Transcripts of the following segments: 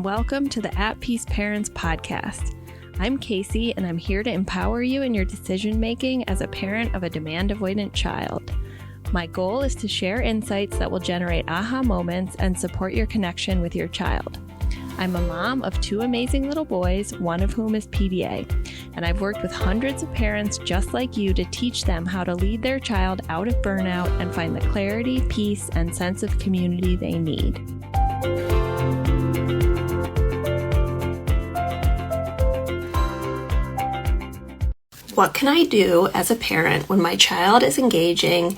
welcome to the At Peace Parents podcast. I'm Casey, and I'm here to empower you in your decision-making as a parent of a demand-avoidant child. My goal is to share insights that will generate aha moments and support your connection with your child. I'm a mom of two amazing little boys, one of whom is PDA, and I've worked with hundreds of parents just like you to teach them how to lead their child out of burnout and find the clarity, peace, and sense of community they need. What can I do as a parent when my child is engaging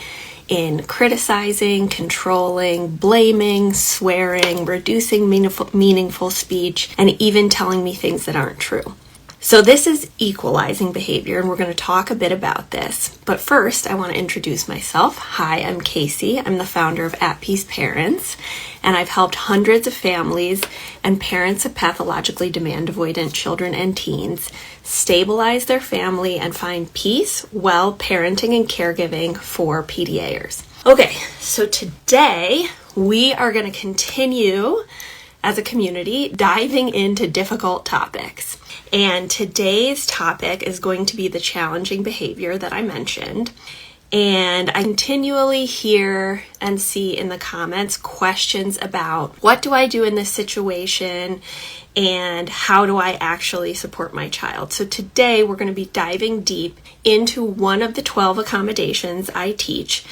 in criticizing, controlling, blaming, swearing, reducing meaningful speech, and even telling me things that aren't true? So this is equalizing behavior, and we're going to talk a bit about this. But first, I want to introduce myself. Hi, I'm Casey. I'm the founder of At Peace Parents, and I've helped hundreds of families and parents of pathologically demand-avoidant children and teens stabilize their family and find peace while parenting and caregiving for PDAers. Okay, so today we are going to continue as a community diving into difficult topics. And today's topic is going to be the challenging behavior that I mentioned. And I continually hear and see in the comments questions about what do I do in this situation and how do I actually support my child. So today we're going to be diving deep into one of the 12 accommodations I teach,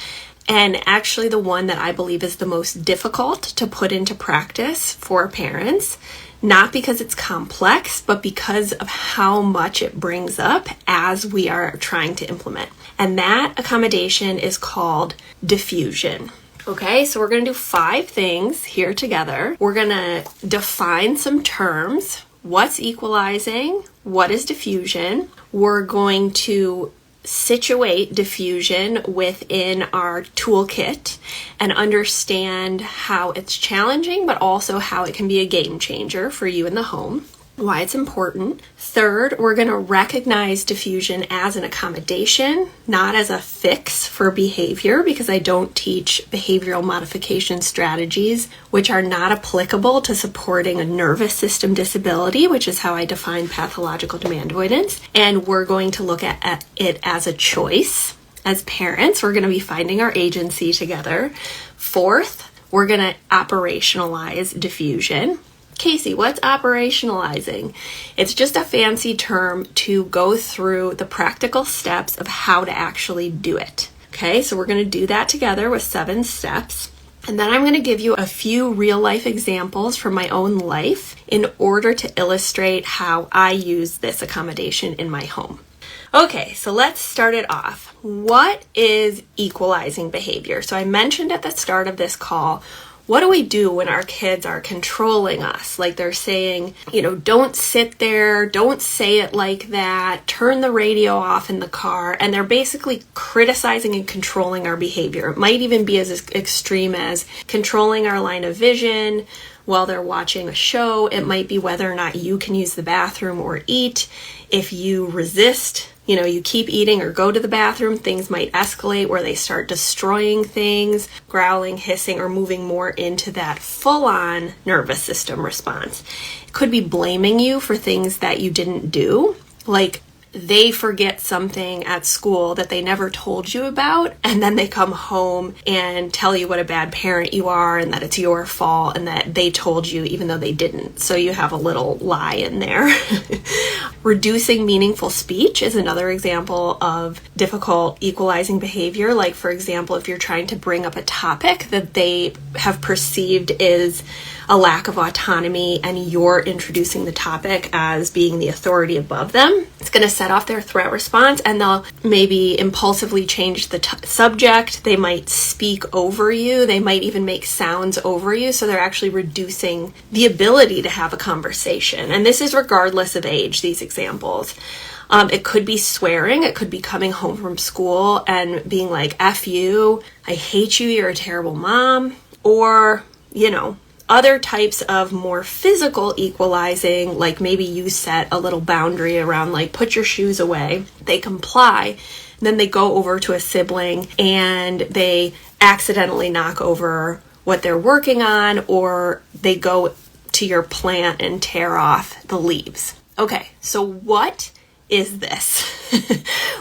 and actually the one that I believe is the most difficult to put into practice for parents. Not because it's complex, but because of how much it brings up as we are trying to implement. And that accommodation is called diffusion. Okay, so we're going to do 5 things here together. We're going to define some terms. What's equalizing? What is diffusion? We're going to situate diffusion within our toolkit and understand how it's challenging, but also how it can be a game changer for you in the home, why it's important. Third, we're going to recognize diffusion as an accommodation, not as a fix for behavior, because I don't teach behavioral modification strategies, which are not applicable to supporting a nervous system disability, which is how I define pathological demand avoidance. And we're going to look at it as a choice. As parents, we're going to be finding our agency together. Fourth, we're going to operationalize diffusion. Casey, what's operationalizing? It's just a fancy term to go through the practical steps of how to actually do it. Okay, so we're going to do that together with 7 steps. And then I'm going to give you a few real life examples from my own life in order to illustrate how I use this accommodation in my home. Okay, so let's start it off. What is equalizing behavior? So I mentioned at the start of this call, what do we do when our kids are controlling us? Like they're saying, don't sit there, don't say it like that, turn the radio off in the car, and they're basically criticizing and controlling our behavior. It might even be as extreme as controlling our line of vision while they're watching a show. It might be whether or not you can use the bathroom or eat. If you resist, you keep eating or go to the bathroom, things might escalate where they start destroying things, growling, hissing, or moving more into that full-on nervous system response. It could be blaming you for things that you didn't do, like they forget something at school that they never told you about, and then they come home and tell you what a bad parent you are and that it's your fault and that they told you even though they didn't. So you have a little lie in there. Reducing meaningful speech is another example of difficult equalizing behavior. Like, for example, if you're trying to bring up a topic that they have perceived is a lack of autonomy and you're introducing the topic as being the authority above them, it's going to set off their threat response, and they'll maybe impulsively change the subject. They might speak over you. They might even make sounds over you. So they're actually reducing the ability to have a conversation. And this is regardless of age, these examples. It could be swearing. It could be coming home from school and being like, F you, I hate you, you're a terrible mom. Or, other types of more physical equalizing, like maybe you set a little boundary around like, put your shoes away. They comply. Then they go over to a sibling and they accidentally knock over what they're working on, or they go to your plant and tear off the leaves. Okay, so what is this?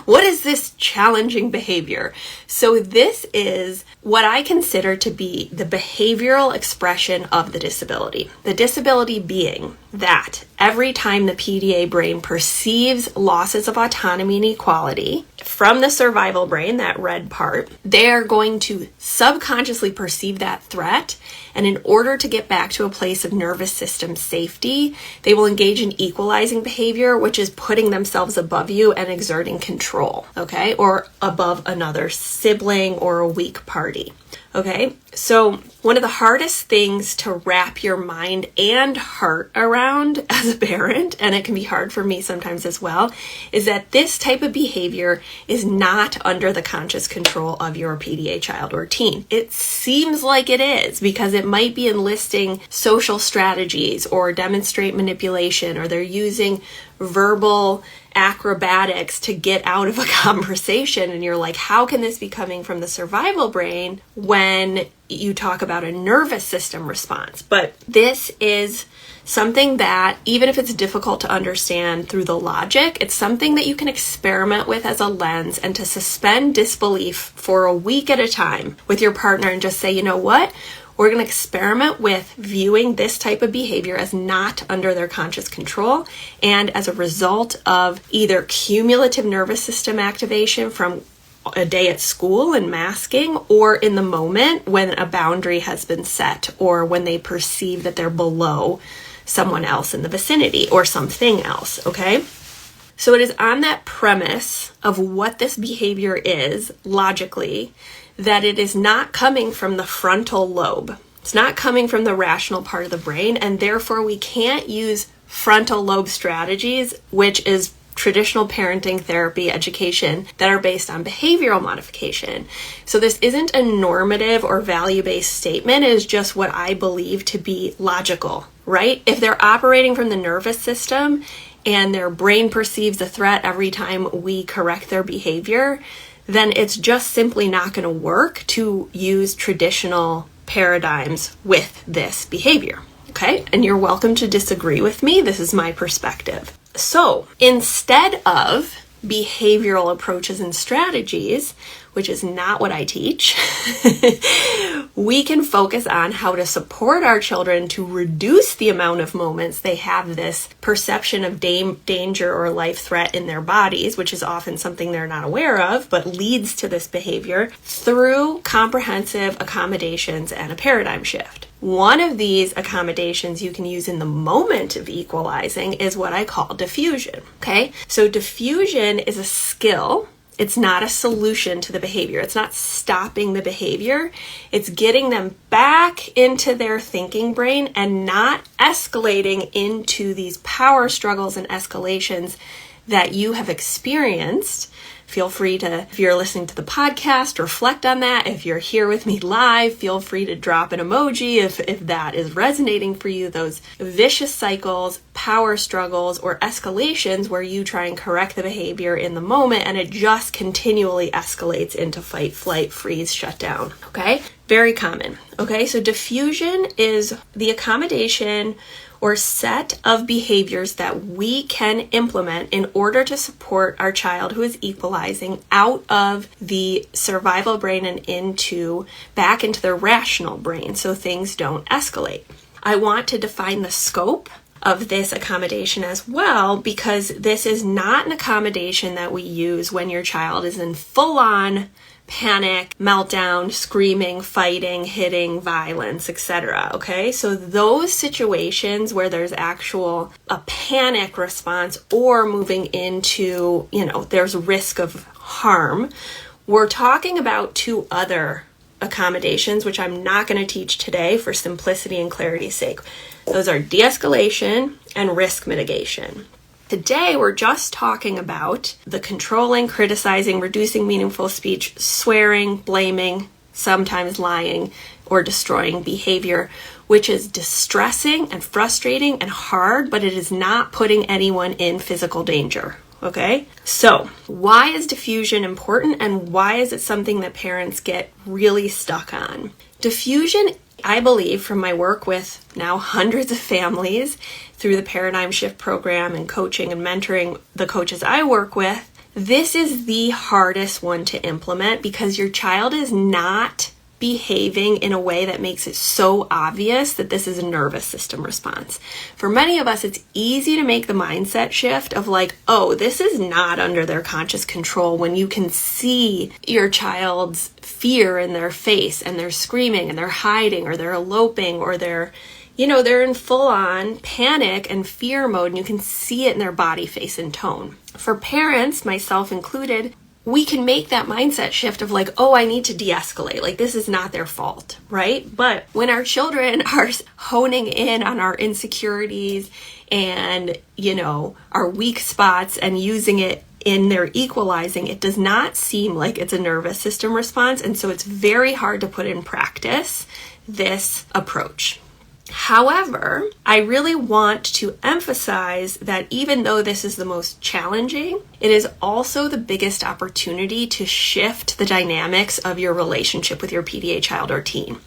What is this challenging behavior? So this is what I consider to be the behavioral expression of the disability. The disability being that every time the PDA brain perceives losses of autonomy and equality from the survival brain, that red part, they're going to subconsciously perceive that threat. And in order to get back to a place of nervous system safety, they will engage in equalizing behavior, which is putting themselves above you and exerting control, okay? Or above another sibling or a weak party. Okay, so one of the hardest things to wrap your mind and heart around as a parent, and it can be hard for me sometimes as well, is that this type of behavior is not under the conscious control of your PDA child or teen. It seems like it is because it might be enlisting social strategies or demonstrate manipulation, or they're using verbal acrobatics to get out of a conversation, and you're like, how can this be coming from the survival brain when you talk about a nervous system response? But this is something that, even if it's difficult to understand through the logic, it's something that you can experiment with as a lens and to suspend disbelief for a week at a time with your partner and just say, you know what? We're going to experiment with viewing this type of behavior as not under their conscious control, and as a result of either cumulative nervous system activation from a day at school and masking, or in the moment when a boundary has been set, or when they perceive that they're below someone else in the vicinity or something else, okay? So it is on that premise of what this behavior is logically that it is not coming from the frontal lobe. It's not coming from the rational part of the brain, and therefore we can't use frontal lobe strategies, which is traditional parenting therapy education, that are based on behavioral modification. So this isn't a normative or value-based statement. It is just what I believe to be logical, right? If they're operating from the nervous system and their brain perceives a threat every time we correct their behavior, then it's just simply not going to work to use traditional paradigms with this behavior, okay? And you're welcome to disagree with me. This is my perspective. So instead of behavioral approaches and strategies, which is not what I teach, we can focus on how to support our children to reduce the amount of moments they have this perception of danger or life threat in their bodies, which is often something they're not aware of, but leads to this behavior through comprehensive accommodations and a paradigm shift. One of these accommodations you can use in the moment of equalizing is what I call diffusion, okay? So diffusion is a skill. It's not a solution to the behavior. It's not stopping the behavior. It's getting them back into their thinking brain and not escalating into these power struggles and escalations that you have experienced. Feel free to, if you're listening to the podcast, reflect on that. If you're here with me live, feel free to drop an emoji if that is resonating for you. Those vicious cycles, power struggles, or escalations where you try and correct the behavior in the moment and it just continually escalates into fight, flight, freeze, shut down. Okay? Very common. Okay, so diffusion is the accommodation or set of behaviors that we can implement in order to support our child who is equalizing out of the survival brain and back into their rational brain so things don't escalate. I want to define the scope of this accommodation as well, because this is not an accommodation that we use when your child is in full-on panic, meltdown, screaming, fighting, hitting, violence, etc. Okay, so those situations where there's a panic response or moving into, there's risk of harm, we're talking about two other accommodations, which I'm not going to teach today for simplicity and clarity's sake. Those are de-escalation and risk mitigation. Today, we're just talking about the controlling, criticizing, reducing meaningful speech, swearing, blaming, sometimes lying, or destroying behavior, which is distressing and frustrating and hard, but it is not putting anyone in physical danger. Okay, so why is diffusion important and why is it something that parents get really stuck on? Diffusion, I believe from my work with now hundreds of families through the Paradigm Shift program and coaching and mentoring the coaches I work with, this is the hardest one to implement because your child is not behaving in a way that makes it so obvious that this is a nervous system response. For many of us, it's easy to make the mindset shift of like, oh, this is not under their conscious control when you can see your child's fear in their face and they're screaming and they're hiding or they're eloping or they're in full-on panic and fear mode and you can see it in their body, face, and tone. For parents, myself included, we can make that mindset shift of like, oh, I need to de-escalate. Like, this is not their fault, right? But when our children are honing in on our insecurities and, our weak spots and using it in their equalizing, it does not seem like it's a nervous system response. And so it's very hard to put in practice this approach. However, I really want to emphasize that even though this is the most challenging, it is also the biggest opportunity to shift the dynamics of your relationship with your PDA child or teen.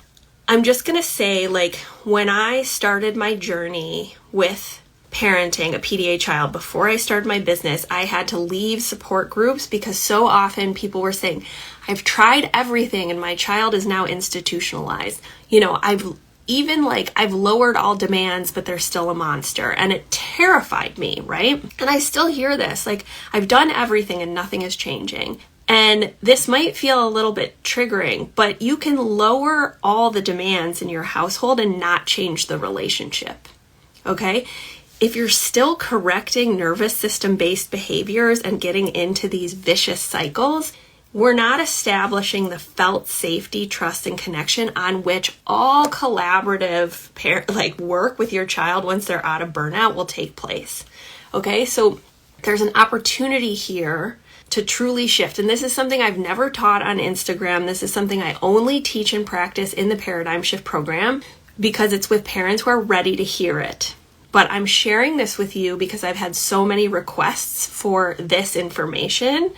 I'm just going to say, like, when I started my journey with parenting a PDA child before I started my business, I had to leave support groups because so often people were saying, I've tried everything and my child is now institutionalized. I've lowered all demands, but they're still a monster. And it terrified me, right? And I still hear this, like, I've done everything and nothing is changing. And this might feel a little bit triggering, but you can lower all the demands in your household and not change the relationship, okay? If you're still correcting nervous system-based behaviors and getting into these vicious cycles, we're not establishing the felt safety, trust, and connection on which all collaborative work with your child once they're out of burnout will take place. Okay, so there's an opportunity here to truly shift. And this is something I've never taught on Instagram. This is something I only teach and practice in the Paradigm Shift program because it's with parents who are ready to hear it. But I'm sharing this with you because I've had so many requests for this information,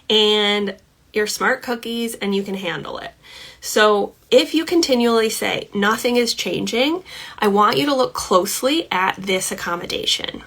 and you're smart cookies and you can handle it. So if you continually say nothing is changing, I want you to look closely at this accommodation.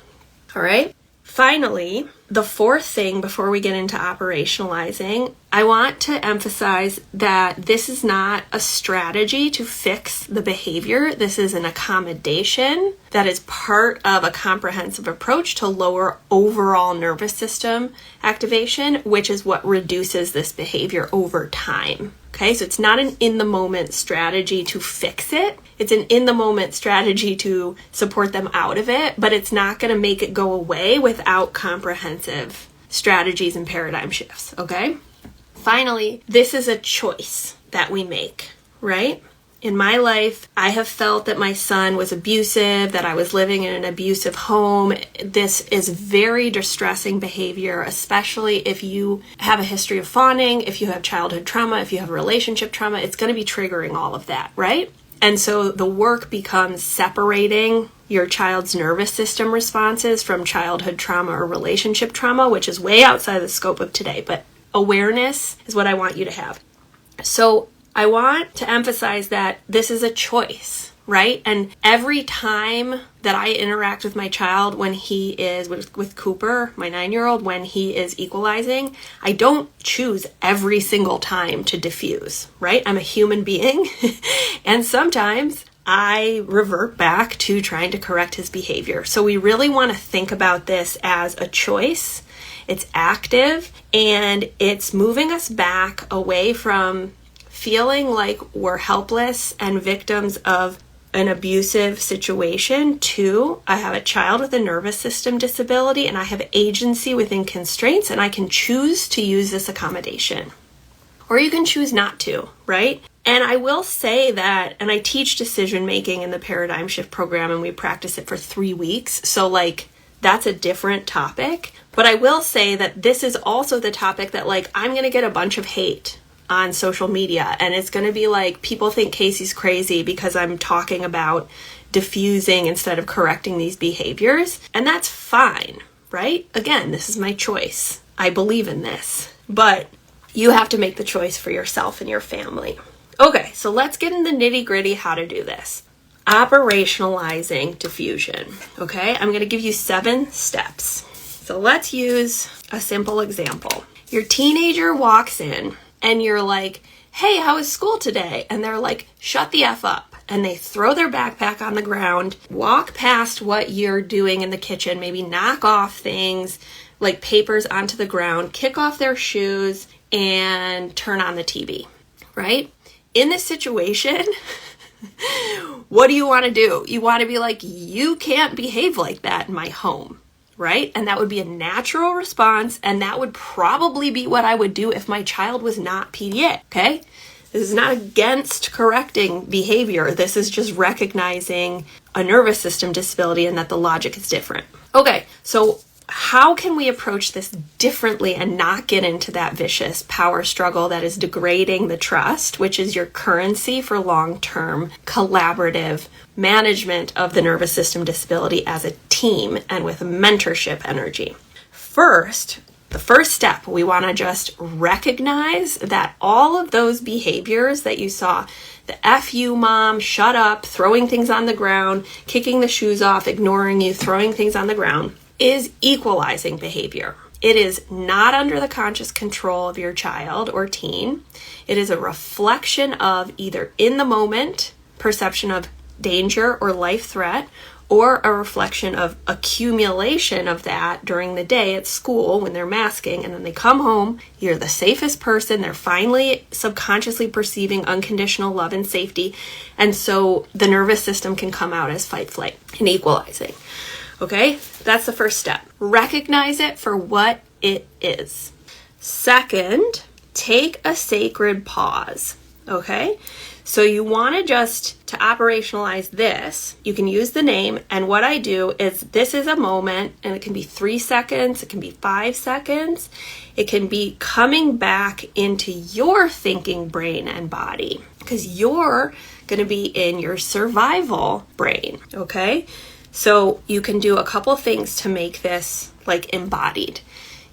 All right. Finally, the fourth thing before we get into operationalizing, I want to emphasize that this is not a strategy to fix the behavior. This is an accommodation that is part of a comprehensive approach to lower overall nervous system activation, which is what reduces this behavior over time. Okay, so it's not an in-the-moment strategy to fix it. It's an in-the-moment strategy to support them out of it, but it's not going to make it go away without comprehensive strategies and paradigm shifts, okay? Finally, this is a choice that we make, right? In my life, I have felt that my son was abusive, that I was living in an abusive home. This is very distressing behavior, especially if you have a history of fawning, if you have childhood trauma, if you have relationship trauma. It's going to be triggering all of that, right? And so the work becomes separating your child's nervous system responses from childhood trauma or relationship trauma, which is way outside the scope of today. But awareness is what I want you to have. So I want to emphasize that this is a choice, right? And every time that I interact with my child when he is, with Cooper, my 9-year-old, when he is equalizing, I don't choose every single time to diffuse, right? I'm a human being. And sometimes I revert back to trying to correct his behavior. So we really want to think about this as a choice. It's active and it's moving us back away from feeling like we're helpless and victims of an abusive situation to, I have a child with a nervous system disability and I have agency within constraints and I can choose to use this accommodation. Or you can choose not to, right? And I will say that, and I teach decision making in the Paradigm Shift program and we practice it for 3 weeks. So that's a different topic. But I will say that this is also the topic that I'm going to get a bunch of hate on social media, and it's going to be people think Casey's crazy because I'm talking about diffusing instead of correcting these behaviors, and that's fine, right? Again, this is my choice. I believe in this, but you have to make the choice for yourself and your family. Okay, so let's get in the nitty-gritty how to do this. Operationalizing diffusion. Okay, I'm going to give you 7 steps. So let's use a simple example. Your teenager walks in and you're like, hey, how was school today? And they're like, shut the F up. And they throw their backpack on the ground, walk past what you're doing in the kitchen, maybe knock off things like papers onto the ground, kick off their shoes, and turn on the TV, right? In this situation, what do you want to do? You want to be like, you can't behave like that in my home, right? And that would be a natural response, and that would probably be what I would do if my child was not PDA, okay? This is not against correcting behavior. This is just recognizing a nervous system disability and that the logic is different. Okay, so how can we approach this differently and not get into that vicious power struggle that is degrading the trust, which is your currency for long-term collaborative management of the nervous system disability as a team and with mentorship energy? First, the first step, we want to just recognize that all of those behaviors that you saw, the F you mom, shut up, throwing things on the ground, kicking the shoes off, ignoring you, throwing things on the ground, is equalizing behavior. It is not under the conscious control of your child or teen. It is a reflection of either in the moment perception of danger or life threat, or a reflection of accumulation of that during the day at school when they're masking, and then they come home, you're the safest person, they're finally subconsciously perceiving unconditional love and safety, and so the nervous system can come out as fight, flight, and equalizing. Okay, that's the first step. Recognize it for what it is. Second, take a sacred pause. Okay, so you want to to operationalize this, you can use the name, and what I do is this is a moment, and it can be 3 seconds, it can be 5 seconds, it can be coming back into your thinking brain and body, because you're going to be in your survival brain, okay? So you can do a couple things to make this like embodied.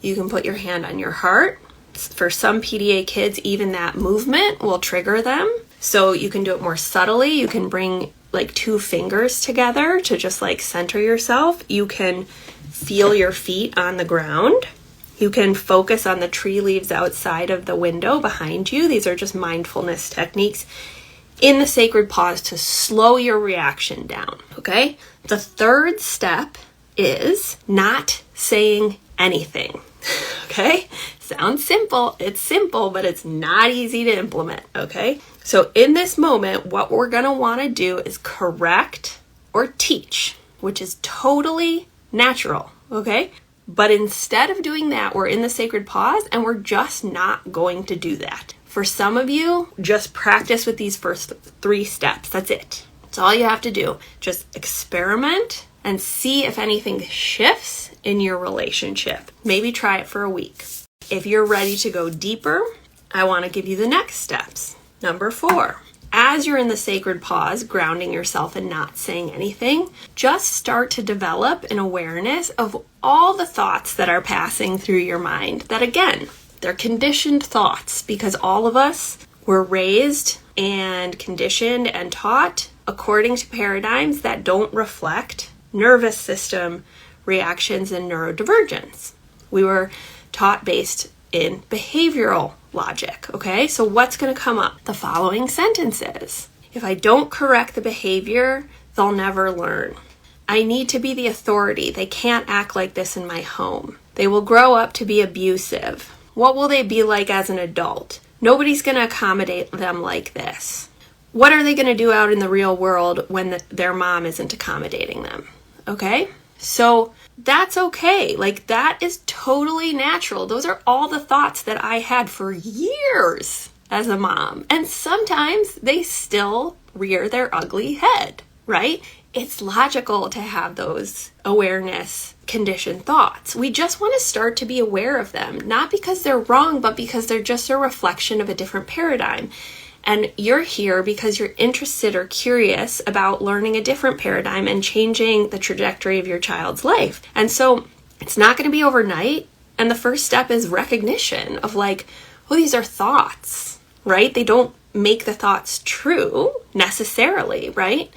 You can put your hand on your heart. For some PDA kids, even that movement will trigger them. So you can do it more subtly. You can bring like 2 fingers together to just like center yourself. You can feel your feet on the ground. You can focus on the tree leaves outside of the window behind you. These are just mindfulness techniques in the sacred pause to slow your reaction down, okay? The third step is not saying anything, okay? Sounds simple. It's simple, but it's not easy to implement, okay? So in this moment, what we're going to want to do is correct or teach, which is totally natural, okay? But instead of doing that, we're in the sacred pause and we're just not going to do that. For some of you, just practice with these first 3 steps. That's it. That's all you have to do. Just experiment and see if anything shifts in your relationship. Maybe try it for a week. If you're ready to go deeper, I want to give you the next steps. Number 4, as you're in the sacred pause, grounding yourself and not saying anything, just start to develop an awareness of all the thoughts that are passing through your mind that, again, they're conditioned thoughts, because all of us were raised and conditioned and taught according to paradigms that don't reflect nervous system reactions and neurodivergence. We were taught based in behavioral logic, okay? So what's going to come up? The following sentences. If I don't correct the behavior, they'll never learn. I need to be the authority. They can't act like this in my home. They will grow up to be abusive. What will they be like as an adult? Nobody's going to accommodate them like this. What are they going to do out in the real world when their mom isn't accommodating them? Okay? So that's okay. Like, that is totally natural. Those are all the thoughts that I had for years as a mom. And sometimes they still rear their ugly head, right? It's logical to have those awareness conditioned thoughts. We just want to start to be aware of them, not because they're wrong, but because they're just a reflection of a different paradigm. And you're here because you're interested or curious about learning a different paradigm and changing the trajectory of your child's life. And so It's not going to be overnight. And the first step is recognition of like, oh, these are thoughts, right? They don't make the thoughts true necessarily, right?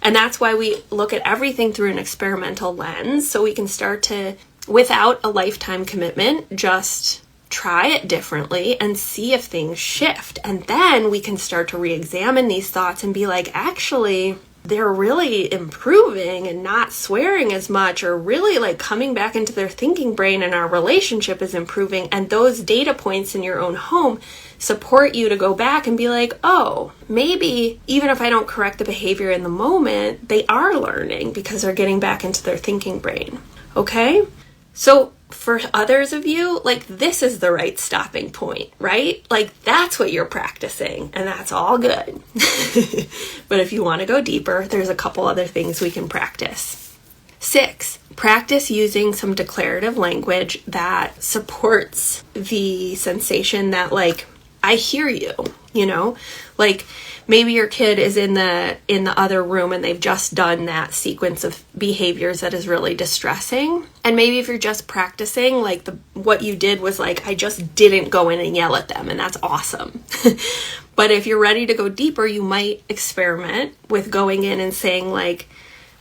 And that's why we look at everything through an experimental lens, so we can start to, without a lifetime commitment, just try it differently and see if things shift. And then we can start to re-examine these thoughts and be like, actually, they're really improving and not swearing as much, or really like coming back into their thinking brain, and our relationship is improving. And those data points in your own home support you to go back and be like, oh, maybe even if I don't correct the behavior in the moment, they are learning because they're getting back into their thinking brain. Okay? So for others of you, like, this is the right stopping point, right? Like, that's what you're practicing, and that's all good. But if you want to go deeper, there's a couple other things we can practice. 6, practice using some declarative language that supports the sensation that, like, I hear you, you know? Like, maybe your kid is in the other room and they've just done that sequence of behaviors that is really distressing. And maybe if you're just practicing, like, what you did was like, I just didn't go in and yell at them, and that's awesome. But if you're ready to go deeper, you might experiment with going in and saying, like,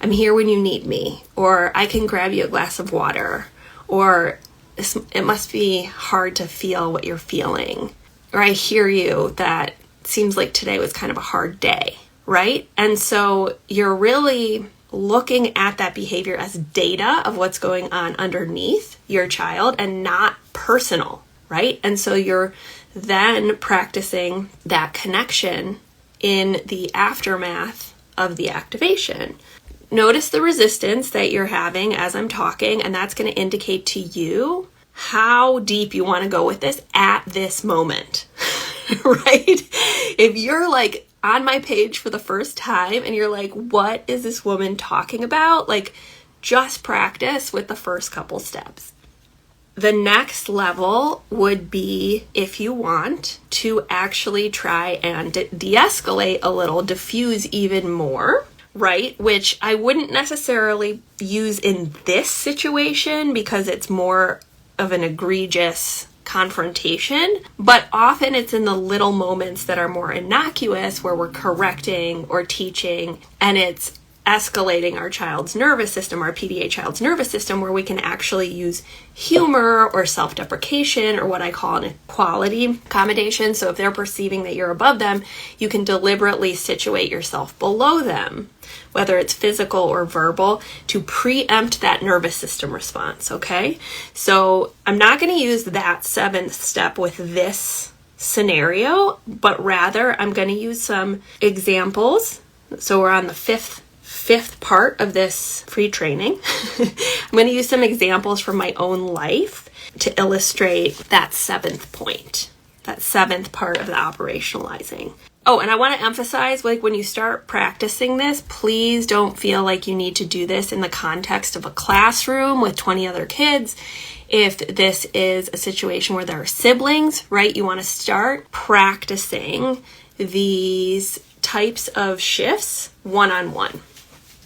I'm here when you need me, or I can grab you a glass of water, or it must be hard to feel what you're feeling, or I hear you, that seems like today was kind of a hard day, right? And so you're really looking at that behavior as data of what's going on underneath your child and not personal, right? And so you're then practicing that connection in the aftermath of the activation. Notice the resistance that you're having as I'm talking, and that's going to indicate to you how deep you want to go with this at this moment, right? If you're like on my page for the first time and you're like, what is this woman talking about? Like, just practice with the first couple steps. The next level would be, if you want to actually try and de-escalate a little, diffuse even more, right? Which I wouldn't necessarily use in this situation because it's more of an egregious confrontation, but often it's in the little moments that are more innocuous where we're correcting or teaching, and it's escalating our child's nervous system, our PDA child's nervous system, where we can actually use humor or self-deprecation, or what I call an equality accommodation. So if they're perceiving that you're above them, you can deliberately situate yourself below them, whether it's physical or verbal, to preempt that nervous system response, okay? So I'm not going to use that 7th step with this scenario, but rather I'm going to use some examples. So we're on the fifth part of this free training. I'm going to use some examples from my own life to illustrate that 7th point, that 7th part of the operationalizing. Oh, and I want to emphasize, like, when you start practicing this, please don't feel like you need to do this in the context of a classroom with 20 other kids. If this is a situation where there are siblings, right, you want to start practicing these types of shifts one-on-one.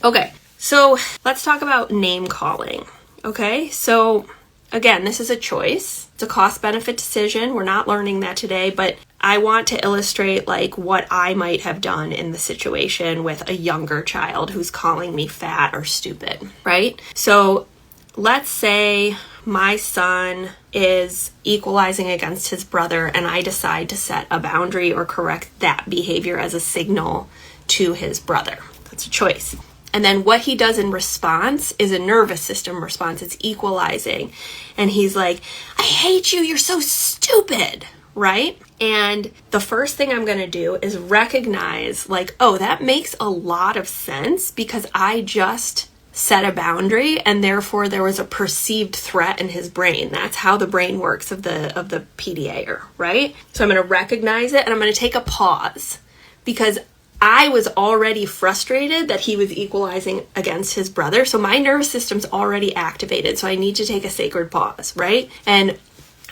Okay, so let's talk about name calling. Okay, so again, this is a choice. It's a cost-benefit decision. We're not learning that today, but I want to illustrate like what I might have done in the situation with a younger child who's calling me fat or stupid, right? So let's say my son is equalizing against his brother and I decide to set a boundary or correct that behavior as a signal to his brother. That's a choice. And then what he does in response is a nervous system response. It's equalizing. And he's like, I hate you. You're so stupid, right? And the first thing I'm going to do is recognize like, oh, that makes a lot of sense because I just set a boundary and therefore there was a perceived threat in his brain. That's how the brain works of the PDA, right? So I'm going to recognize it and I'm going to take a pause because I was already frustrated that he was equalizing against his brother. So my nervous system's already activated. So I need to take a sacred pause, right? And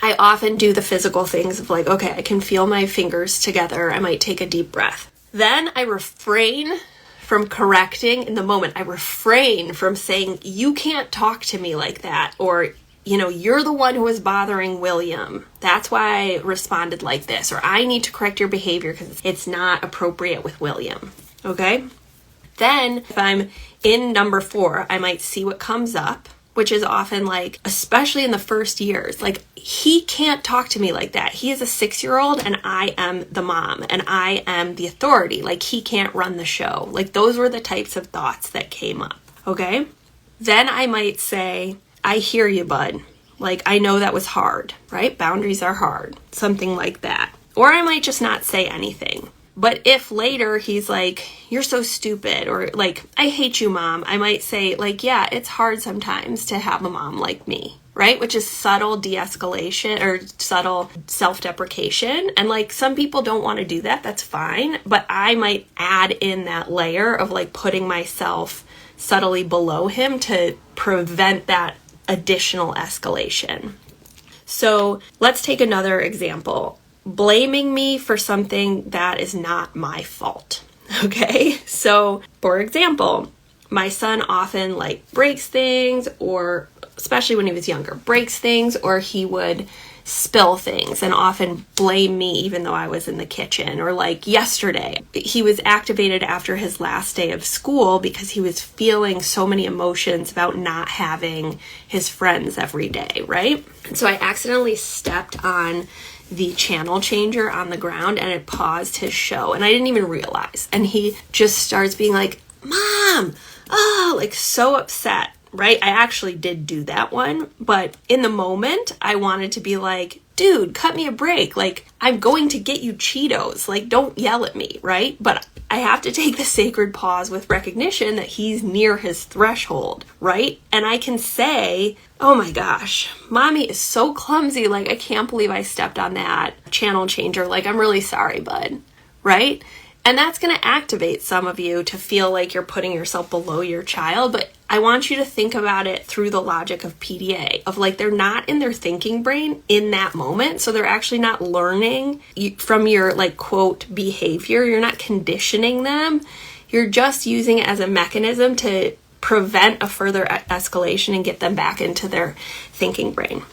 I often do the physical things of like, okay, I can feel my fingers together. I might take a deep breath. Then I refrain from correcting in the moment. I refrain from saying, you can't talk to me like that, or, you're the one who was bothering William. That's why I responded like this, or I need to correct your behavior because it's not appropriate with William. Okay? Then if I'm in number 4, I might see what comes up, which is often like, especially in the first years, like, he can't talk to me like that. He is a 6-year-old and I am the mom and I am the authority. Like, he can't run the show. Like, those were the types of thoughts that came up. Okay? Then I might say, I hear you, bud. Like, I know that was hard, right? Boundaries are hard. Something like that. Or I might just not say anything. But if later he's like, you're so stupid, or like, I hate you, mom, I might say, like, yeah, it's hard sometimes to have a mom like me, right? Which is subtle de-escalation or subtle self-deprecation. And like, some people don't want to do that. That's fine. But I might add in that layer of like putting myself subtly below him to prevent that additional escalation. So let's take another example. Blaming me for something that is not my fault. Okay? So, for example, my son often like breaks things, or especially when he was younger, breaks things, or he would spill things and often blame me even though I was in the kitchen. Or like yesterday, he was activated after his last day of school because he was feeling so many emotions about not having his friends every day, right? And so I accidentally stepped on the channel changer on the ground and it paused his show and I didn't even realize. And he just starts being like, Mom, oh, like so upset, right? I actually did do that one, but in the moment I wanted to be like, dude, cut me a break. Like, I'm going to get you Cheetos. Like, don't yell at me, right? But I have to take the sacred pause with recognition that he's near his threshold, right? And I can say, oh my gosh, mommy is so clumsy. Like, I can't believe I stepped on that channel changer. Like, I'm really sorry, bud, right? And that's going to activate some of you to feel like you're putting yourself below your child. But I want you to think about it through the logic of PDA, of like, they're not in their thinking brain in that moment. So they're actually not learning from your like quote behavior. You're not conditioning them. You're just using it as a mechanism to prevent a further escalation and get them back into their thinking brain.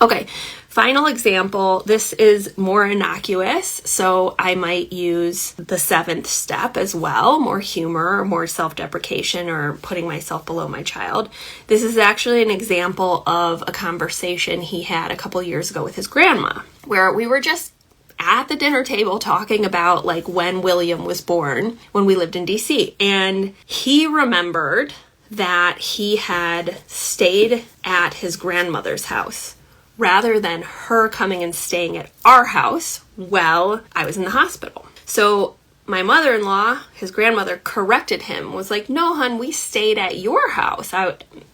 Okay. Final example, this is more innocuous, so I might use the 7th step as well, more humor, more self-deprecation, or putting myself below my child. This is actually an example of a conversation he had a couple years ago with his grandma, where we were just at the dinner table talking about like when William was born when we lived in DC. And he remembered that he had stayed at his grandmother's house rather than her coming and staying at our house while I was in the hospital. So my mother-in-law, his grandmother, corrected him, was like, no, hon, we stayed at your house.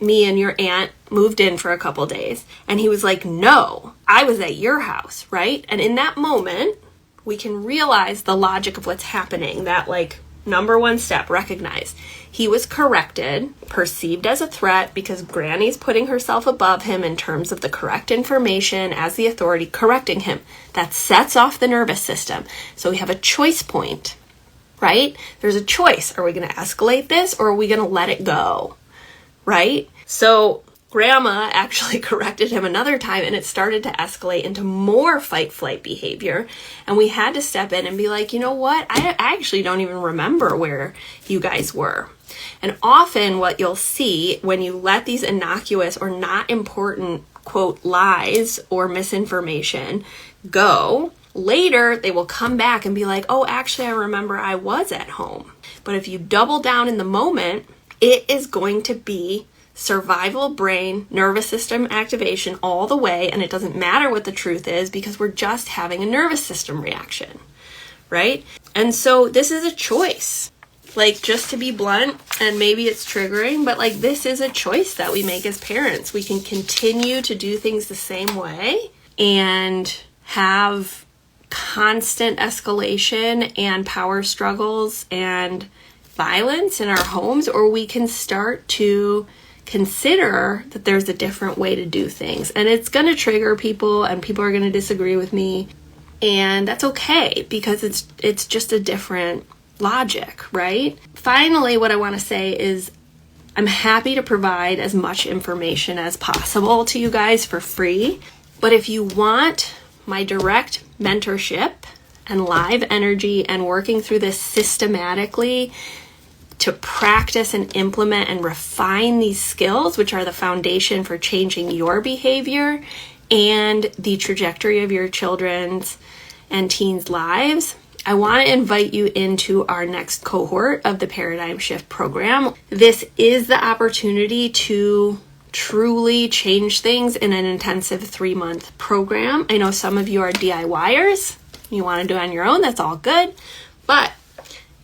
Me and your aunt moved in for a couple days. And he was like, no, I was at your house, right? And in that moment, we can realize the logic of what's happening. That like number 1 step, recognize. He was corrected, perceived as a threat because Granny's putting herself above him in terms of the correct information as the authority, correcting him. That sets off the nervous system. So we have a choice point, right? There's a choice. Are we going to escalate this or are we going to let it go, right? So Grandma actually corrected him another time and it started to escalate into more fight-flight behavior. And we had to step in and be like, you know what? I actually don't even remember where you guys were. And often what you'll see when you let these innocuous or not important, quote, lies or misinformation go, later they will come back and be like, oh, actually, I remember I was at home. But if you double down in the moment, it is going to be survival brain, nervous system activation all the way, and it doesn't matter what the truth is because we're just having a nervous system reaction, right? And so this is a choice. Like, just to be blunt, and maybe it's triggering, but like, this is a choice that we make as parents. We can continue to do things the same way and have constant escalation and power struggles and violence in our homes, or we can start to consider that there's a different way to do things. And it's going to trigger people and people are going to disagree with me. And that's okay because it's just a different logic, right? Finally, what I want to say is I'm happy to provide as much information as possible to you guys for free. But if you want my direct mentorship and live energy and working through this systematically to practice and implement and refine these skills, which are the foundation for changing your behavior and the trajectory of your children's and teens' lives, I want to invite you into our next cohort of the Paradigm Shift program. This is the opportunity to truly change things in an intensive 3-month program. I know some of you are DIYers. You want to do it on your own, that's all good. But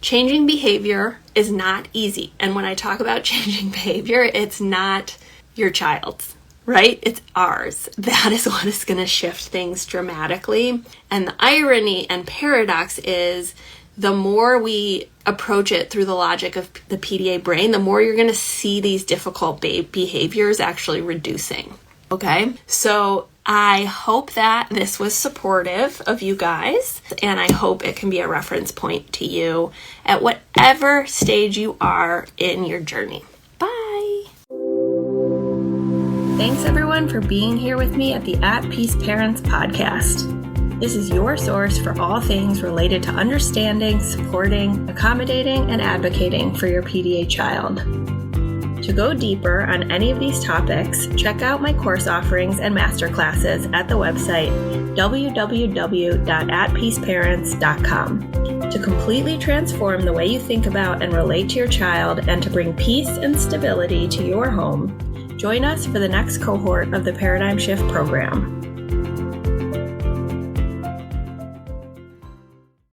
changing behavior is not easy. And when I talk about changing behavior, it's not your child's, right? It's ours. That is what is going to shift things dramatically. And the irony and paradox is the more we approach it through the logic of the PDA brain, the more you're going to see these difficult behaviors actually reducing. Okay? So I hope that this was supportive of you guys, and I hope it can be a reference point to you at whatever stage you are in your journey. Bye! Thanks everyone for being here with me at the At Peace Parents podcast. This is your source for all things related to understanding, supporting, accommodating, and advocating for your PDA child. To go deeper on any of these topics, check out my course offerings and masterclasses at the website www.atpeaceparents.com. To completely transform the way you think about and relate to your child and to bring peace and stability to your home, join us for the next cohort of the Paradigm Shift program.